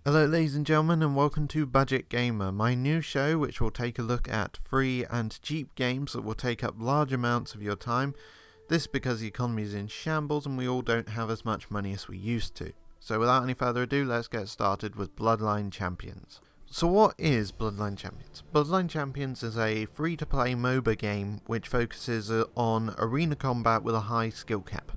Hello ladies and gentlemen, and welcome to Budget Gamer, my new show which will take a look at free and cheap games that will take up large amounts of your time. This because the economy is in shambles and we all don't have as much money as we used to. So without any further ado, let's get started with Bloodline Champions. So what is Bloodline Champions? Bloodline Champions is a free-to-play MOBA game which focuses on arena combat with a high skill cap.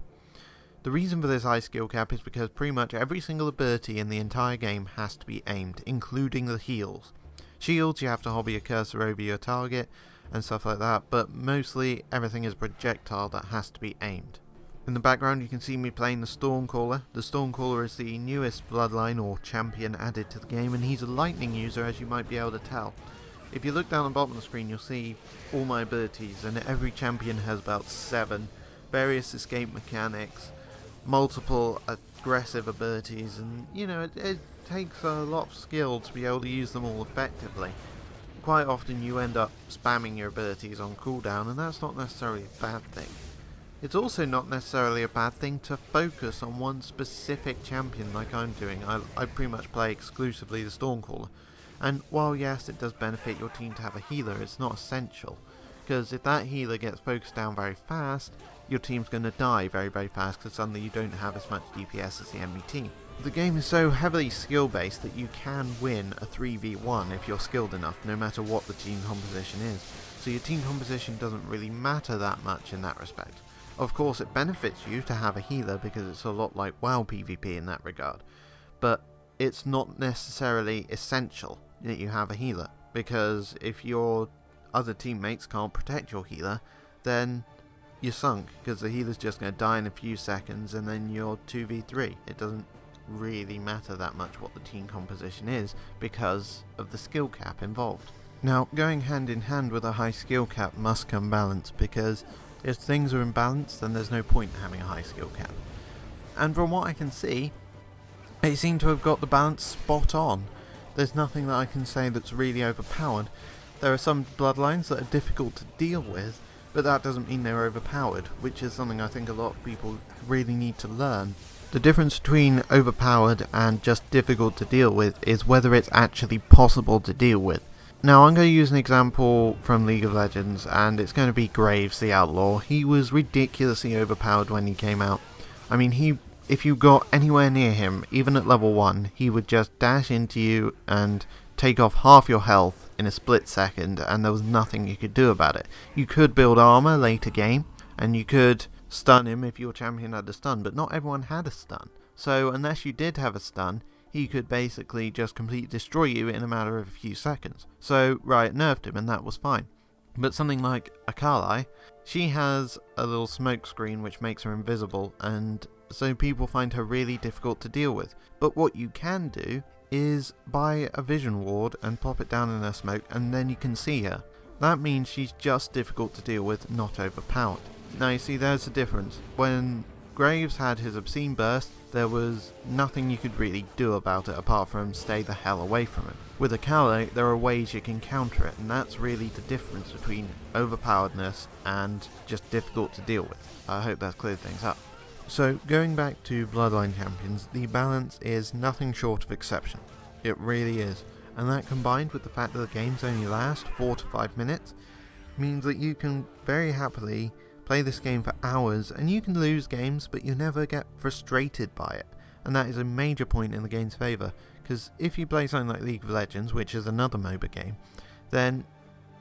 The reason for this high skill cap is because pretty much every single ability in the entire game has to be aimed, including the heals. Shields, you have to hover your cursor over your target and stuff like that, but mostly everything is projectile that has to be aimed. In the background you can see me playing the Stormcaller. The Stormcaller is the newest bloodline or champion added to the game, and he's a lightning user, as you might be able to tell. If you look down the bottom of the screen you'll see all my abilities, and every champion has about 7, various escape mechanics, multiple aggressive abilities, and you know, it takes a lot of skill to be able to use them all effectively. Quite often you end up spamming your abilities on cooldown, and that's not necessarily a bad thing. It's also not necessarily a bad thing to focus on one specific champion like I'm doing. I pretty much play exclusively the Stormcaller, and while yes it does benefit your team to have a healer, it's not essential, because if that healer gets focused down very fast, your team's going to die very fast because suddenly you don't have as much DPS as the enemy team. The game is so heavily skill based that you can win a 3v1 if you're skilled enough, no matter what the team composition is. So your team composition doesn't really matter that much in that respect. Of course it benefits you to have a healer because it's a lot like WoW PvP in that regard, but it's not necessarily essential that you have a healer, because if your other teammates can't protect your healer, then you're sunk, because the healer's just going to die in a few seconds and then you're 2v3. It doesn't really matter that much what the team composition is because of the skill cap involved. Now, going hand in hand with a high skill cap must come balance, because if things are imbalanced then there's no point in having a high skill cap. And from what I can see, they seem to have got the balance spot on. There's nothing that I can say that's really overpowered. There are some bloodlines that are difficult to deal with, but that doesn't mean they're overpowered, which is something I think a lot of people really need to learn. The difference between overpowered and just difficult to deal with is whether it's actually possible to deal with. Now I'm going to use an example from League of Legends, and it's going to be Graves the Outlaw. He was ridiculously overpowered when he came out. I mean, if you got anywhere near him, even at level 1, he would just dash into you and take off half your health in a split second, and there was nothing you could do about it. You could build armor later game, and you could stun him if your champion had a stun, but not everyone had a stun. So unless you did have a stun, he could basically just completely destroy you in a matter of a few seconds. So Riot nerfed him, and that was fine. But something like Akali, she has a little smoke screen which makes her invisible, and so people find her really difficult to deal with. But what you can do is buy a vision ward and pop it down in her smoke, and then you can see her. That means she's just difficult to deal with, not overpowered. Now you see, there's the difference. When Graves had his obscene burst, there was nothing you could really do about it apart from stay the hell away from it. With Akali, there are ways you can counter it, and that's really the difference between overpoweredness and just difficult to deal with. I hope that's cleared things up. So, going back to Bloodline Champions, the balance is nothing short of exceptional. It really is. And that, combined with the fact that the games only last 4 to 5 minutes, means that you can very happily play this game for hours, and you can lose games, but you never get frustrated by it. And that is a major point in the game's favour, because if you play something like League of Legends, which is another MOBA game, then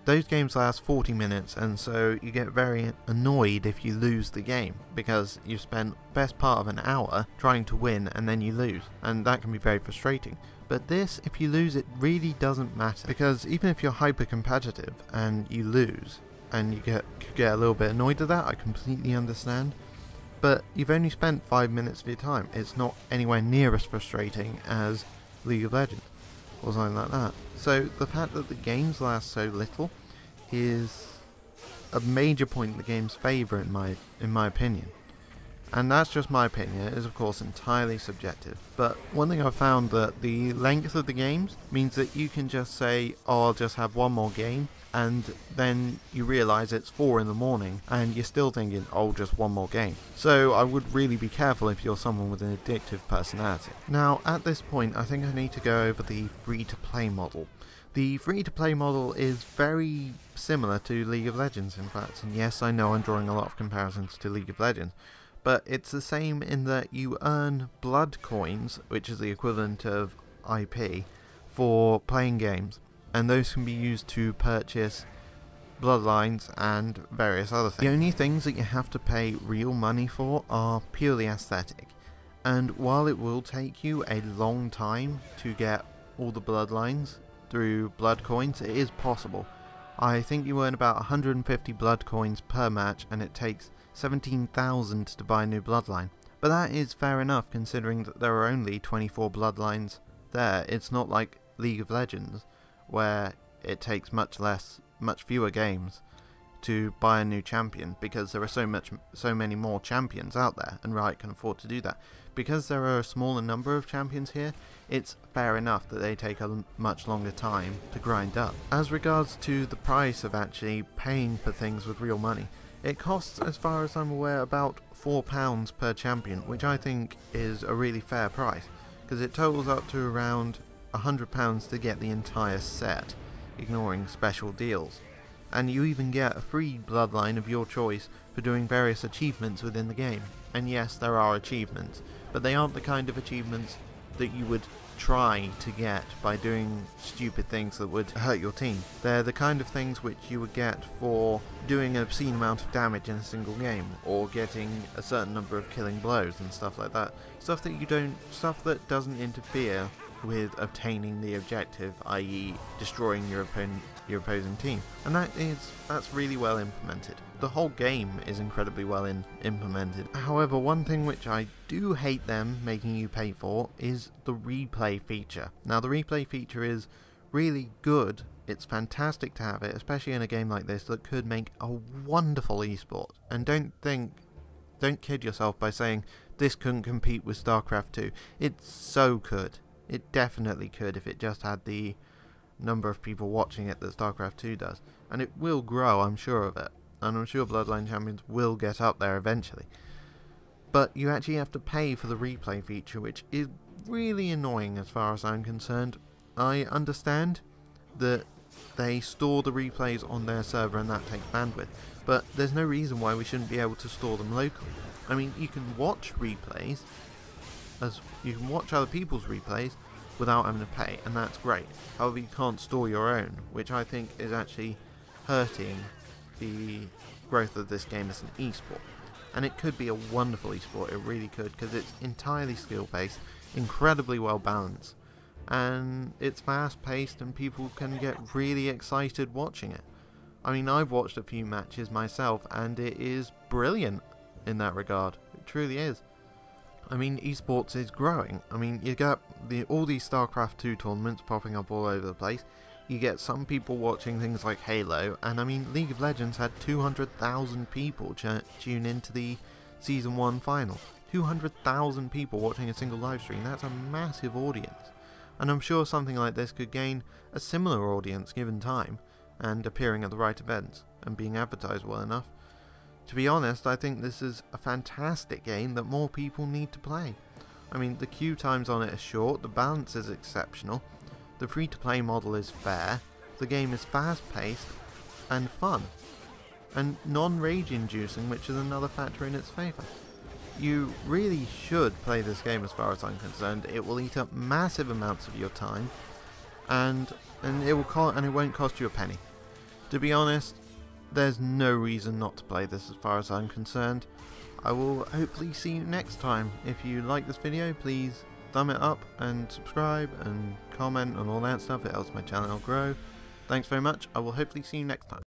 those games last 40 minutes, and so you get very annoyed if you lose the game, because you've spent the best part of an hour trying to win and then you lose, and that can be very frustrating. But this, if you lose, it really doesn't matter, because even if you're hyper competitive and you lose, and you get a little bit annoyed at that, I completely understand, but you've only spent 5 minutes of your time. It's not anywhere near as frustrating as League of Legends or something like that. So the fact that the games last so little is a major point in the game's favour in my opinion. And that's just my opinion. It is of course entirely subjective. But one thing I've found, that the length of the games means that you can just say, oh, I'll just have one more game, and then you realise it's 4 in the morning and you're still thinking, oh, just one more game. So I would really be careful if you're someone with an addictive personality. Now at this point I think I need to go over the free-to-play model. The free-to-play model is very similar to League of Legends in fact, and yes, I know I'm drawing a lot of comparisons to League of Legends, but it's the same in that you earn blood coins, which is the equivalent of IP, for playing games, and those can be used to purchase bloodlines and various other things. The only things that you have to pay real money for are purely aesthetic, and while it will take you a long time to get all the bloodlines through blood coins, it is possible. I think you earn about 150 blood coins per match, and it takes 17,000 to buy a new bloodline. But that is fair enough considering that there are only 24 bloodlines there. It's not like League of Legends where it takes much fewer games to buy a new champion, because there are so many more champions out there, and Riot can afford to do that. Because there are a smaller number of champions here, it's fair enough that they take a much longer time to grind up. As regards to the price of actually paying for things with real money, it costs, as far as I'm aware, about £4 per champion, which I think is a really fair price, because it totals up to around £100 to get the entire set, ignoring special deals. And you even get a free bloodline of your choice for doing various achievements within the game. And yes, there are achievements, but they aren't the kind of achievements that you would try to get by doing stupid things that would hurt your team. They're the kind of things which you would get for doing an obscene amount of damage in a single game, or getting a certain number of killing blows and stuff like that. Stuff that doesn't interfere with obtaining the objective, i.e. destroying your opposing team. And that's really well implemented. The whole game is incredibly well implemented. However, one thing which I do hate them making you pay for is the replay feature. Now the replay feature is really good. It's fantastic to have it, especially in a game like this that could make a wonderful esport. And don't kid yourself by saying this couldn't compete with StarCraft 2. It so could. It definitely could if it just had the number of people watching it that StarCraft 2 does. And it will grow, I'm sure of it. And I'm sure Bloodline Champions will get up there eventually. But you actually have to pay for the replay feature, which is really annoying as far as I'm concerned. I understand that they store the replays on their server and that takes bandwidth, but there's no reason why we shouldn't be able to store them locally. I mean, you can watch replays, as you can watch other people's replays without having to pay, and that's great. However, you can't store your own, which I think is actually hurting the growth of this game as an esport. And it could be a wonderful esport, it really could, because it's entirely skill based, incredibly well balanced, and it's fast paced and people can get really excited watching it. I mean, I've watched a few matches myself and it is brilliant in that regard. It truly is. I mean, esports is growing. I mean, you get all these StarCraft 2 tournaments popping up all over the place. You get some people watching things like Halo, and I mean, League of Legends had 200,000 people tune into the Season 1 final. 200,000 people watching a single live stream. That's a massive audience. And I'm sure something like this could gain a similar audience given time, and appearing at the right events, and being advertised well enough. To be honest, I think this is a fantastic game that more people need to play. I mean, the queue times on it are short, the balance is exceptional, the free-to-play model is fair, the game is fast-paced and fun, and non-rage-inducing, which is another factor in its favour. You really should play this game as far as I'm concerned. It will eat up massive amounts of your time, and it won't cost you a penny. To be honest, there's no reason not to play this as far as I'm concerned. I will hopefully see you next time. If you like this video, please thumb it up and subscribe and comment and all that stuff. It helps my channel grow. Thanks very much. I will hopefully see you next time.